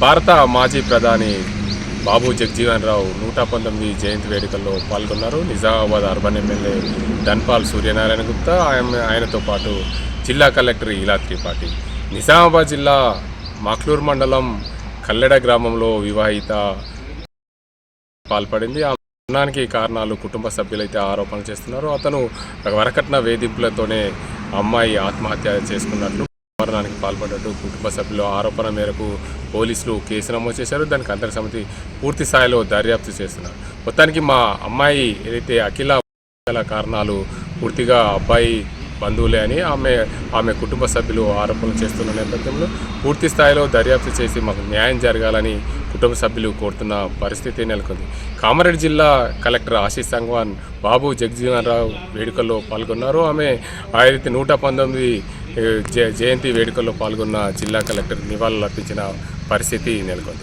భారత మాజీ ప్రధాని బాబు జగజీవన్ రావు 119 జయంతి వేడుకల్లో పాల్గొన్నారు. నిజామాబాద్ అర్బన్ ఎమ్మెల్యే ధన్పాల్ సూర్యనారాయణ గుప్తా, ఆయనతో పాటు జిల్లా కలెక్టర్ ఇలా త్రిపాఠి. నిజామాబాద్ జిల్లా మాక్లూర్ మండలం కల్లెడ గ్రామంలో వివాహిత పాల్పడింది. ఆ మరణానికి కారణాలు కుటుంబ సభ్యులైతే ఆరోపణలు చేస్తున్నారు. అతను వరకట్న వేధింపులతోనే అమ్మాయి ఆత్మహత్య చేసుకున్నట్లు, మరణానికి పాల్పడ్డట్టు కుటుంబ సభ్యుల ఆరోపణ మేరకు పోలీసులు కేసు నమోదు చేశారు. దానికి అంతర్ సమితి పూర్తి స్థాయిలో దర్యాప్తు చేస్తున్నారు. మొత్తానికి మా అమ్మాయి ఏదైతే అఖిల కారణాలు పూర్తిగా అబ్బాయి బంధువులే అని ఆమె కుటుంబ సభ్యులు ఆరోపణలు చేస్తున్న నేపథ్యంలో పూర్తి స్థాయిలో దర్యాప్తు చేసి మాకు న్యాయం జరగాలని కుటుంబ సభ్యులు కోరుతున్న పరిస్థితి నెలకొంది. కామారెడ్డి జిల్లా కలెక్టర్ ఆశీష్ సంగ్వాన్ బాబు జగజీవన్ రావు వేడుకల్లో పాల్గొన్నారు. ఆమె 119 జయంతి వేడుకల్లో పాల్గొన్న జిల్లా కలెక్టర్ నివాళులు అర్పించిన పరిస్థితి నెలకొంది.